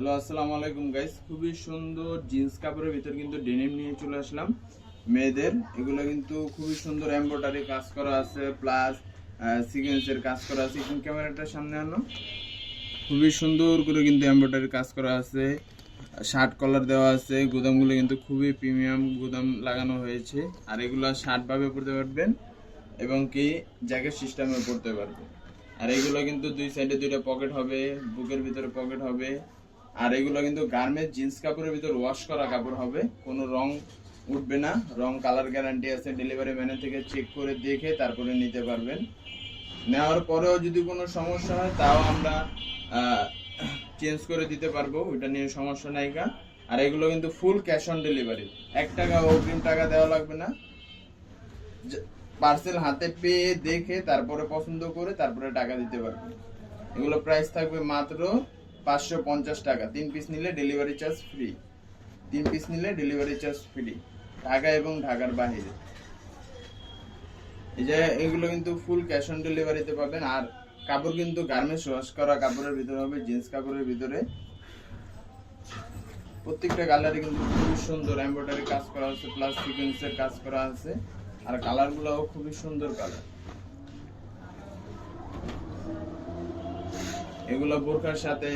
Hello, আসসালামু আলাইকুম guys. খুবই সুন্দর জিন্স কাপড়ের ভিতর কিন্তু ডেনিম নিয়ে চলে আসলাম মেয়েদের। এগুলো কিন্তু খুবই সুন্দর এমব্রয়ডারি কাজ করা আছে, প্লাস সিকোয়েন্সের কাজ করা আছে। এখন ক্যামেরাটার সামনে আনো। খুবই সুন্দর করে কিন্তু এমব্রয়ডারি কাজ করা আছে, শার্ট কলার দেওয়া আছে। গুদামগুলো কিন্তু খুবই প্রিমিয়াম গুদাম লাগানো হয়েছে। আর এগুলো শার্ট ভাবে পরতে পারবেন এবং কি জ্যাকেট সিস্টেমে পরতে পারবেন। আর এগুলো কিন্তু দুই সাইডে দুইটা পকেট হবে, বুকের ভিতরে পকেট হবে। আর এগুলো কিন্তু গার্মেন্টস জিন্স কাপড়ের ভিতর ওয়াশ করা কাপড় হবে, কোনো রং উঠবে না। রং কালার গ্যারান্টি আছে, ডেলিভারি ম্যানের থেকে চেক করে দেখে তারপরে নিতে পারবেন। নেওয়ার পরেও যদি কোনো সমস্যা হয় তাও আমরা চেঞ্জ করে দিতে পারবো, ওইটা নিয়ে সমস্যা নাই। আর এগুলো কিন্তু ফুল ক্যাশ অন ডেলিভারি, 1 টাকা অগ্রিম টাকা দেওয়া লাগবে না। পার্সেল হাতে পেয়ে দেখে তারপরে পছন্দ করে তারপরে টাকা দিতে পারবে। এগুলো প্রাইস থাকবে মাত্র 550 টাকা। 3 পিস নিলে ডেলিভারি চার্জ ফ্রি। 3 পিস নিলে ডেলিভারি চার্জ ফ্রি, ঢাকা এবং ঢাকার বাইরে। এই যে এগুলো কিন্তু ফুল ক্যাশ অন ডেলিভারিতে পাবেন। আর কাপড় কিন্তু গার্মেন্টস ওয়াশ করা কাপড়ের ভিতরে হবে, জিন্স কাপড়ের ভিতরে। প্রত্যেকটা কালারে কিন্তু খুবই সুন্দর এমব্রয়ডারি কাজ করা আছে, প্লাস সিকোয়েন্সের কাজ করা আছে। আর কালারগুলোও খুবই সুন্দর কালার। এগুলো বোরখার সাথে,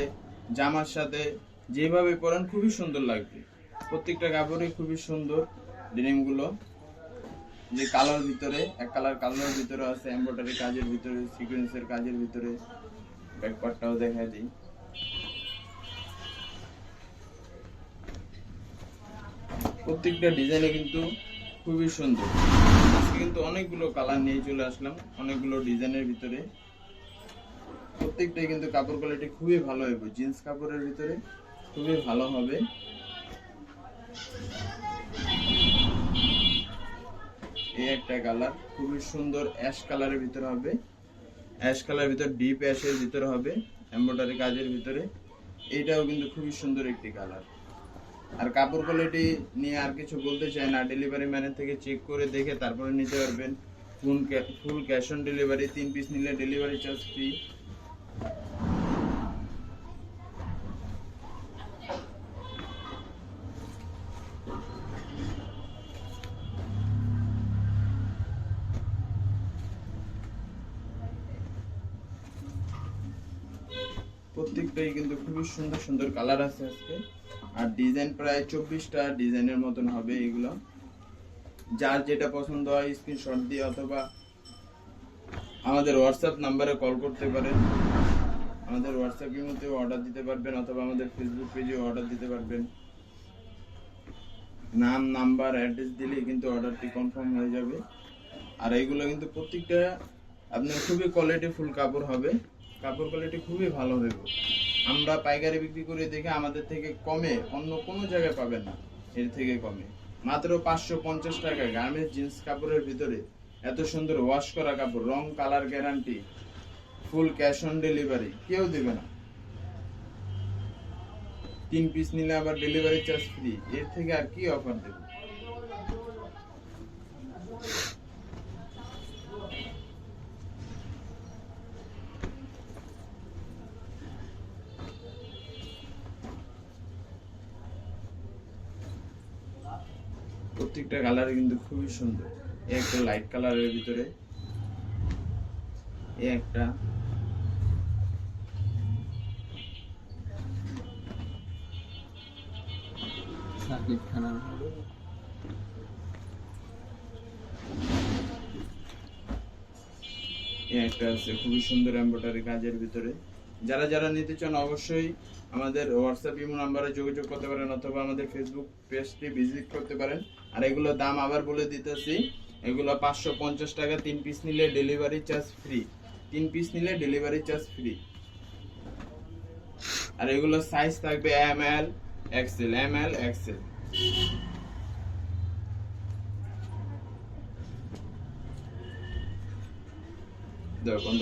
জামার সাথে যেভাবে পরেন খুবই সুন্দর লাগবে। প্রত্যেকটা কাপড়ই খুবই সুন্দর। ডেনিম গুলো যে কালার ভিতরে, এক কালার ভিতরে আছে, এমব্রয়ডারি কাজের ভিতরে, সিকোয়েন্সের কাজের ভিতরে। ব্যাকপার্টটাও দেখাই দিই। প্রত্যেকটা ডিজাইনে কিন্তু খুবই সুন্দর। আজকে কিন্তু অনেকগুলো কালার নিয়ে চলে আসলাম, অনেকগুলো ডিজাইনের ভিতরে। প্রত্যেকটাই কিন্তু কাপড় কোয়ালিটি খুবই ভালো হবে, জিন্স কাপড়ের ভিতরে খুবই ভালো হবে। এই একটা কালার খুবই সুন্দর, অ্যাশ কালারের ভিতরে হবে। অ্যাশ কালারের ভিতর ডিপ অ্যাশের ভিতরে হবে, এমব্রয়ডারি কাজের ভিতরে। এইটাও কিন্তু খুবই সুন্দর একটি কালার। আর কাপড় কোয়ালিটি নিয়ে আর কিছু বলতে চাই না, ডেলিভারি ম্যানের থেকে চেক করে দেখে তারপরে নিতে পারবেন। ফুল ক্যাশ অন ডেলিভারি। 3 পিস নিলে ডেলিভারি চার্জ ফ্রি। প্রত্যেকটাই কিন্তু খুবই সুন্দর সুন্দর কালার আছে আজকে। আর ডিজাইন প্রায় 24টা ডিজাইনের মতন হবে এগুলো। যার যেটা পছন্দ হয় স্ক্রিনশট দিয়ে অথবা আমাদের হোয়াটসঅ্যাপ নাম্বারে কল করতে পারেন। আমাদের হোয়াটসঅ্যাপের মধ্যে অর্ডার দিতে পারবেন অথবা আমাদের ফেসবুক পেজে অর্ডার দিতে পারবেন। নাম, নাম্বার, অ্যাড্রেস দিলেই কিন্তু অর্ডারটি কনফার্ম হয়ে যাবে। আর এইগুলো কিন্তু প্রত্যেকটা আপনার খুবই কোয়ালিটি ফুল কাপড় হবে, কাপড় কোয়ালিটি খুবই ভালো হবে। আমরা পাইকারি বিক্রি করে দেখে আমাদের থেকে কমে অন্য কোনো জায়গায় পাবেন না, এর থেকে কমে। মাত্র 550 টাকা গার্মেন্টস জিন্স কাপড়ের ভিতরে এত সুন্দর ওয়াশ করা কাপড়, রং colour guarantee, full cash on delivery, কেউ দেবে না। 3 পিস নিলে আবার ডেলিভারি চার্জ ফ্রি, এর থেকে আর কি অফার দেবে। প্রত্যেকটা কালার কিন্তু খুবই সুন্দর। এই একটা লাইট কালারের ভিতরে, এই একটা, এই একটা আছে খুবই সুন্দর এমব্রয়ডারি কাজের ভিতরে। যারা যারা নিতে চান অবশ্যই আমাদের হোয়াটসঅ্যাপ ইমো নাম্বারে যোগাযোগ করতে পারেন অথবা আমাদের ফেসবুক পেজটি ভিজিট করতে পারেন। আর এগুলো দাম আবার বলে দিতেছি, এগুলো 550 টাকা। 3 পিস নিলে ডেলিভারি চার্জ ফ্রি। 3 পিস নিলে ডেলিভারি চার্জ ফ্রি। আর এগুলো সাইজ থাকবে M L XL, M L XL. দেখুন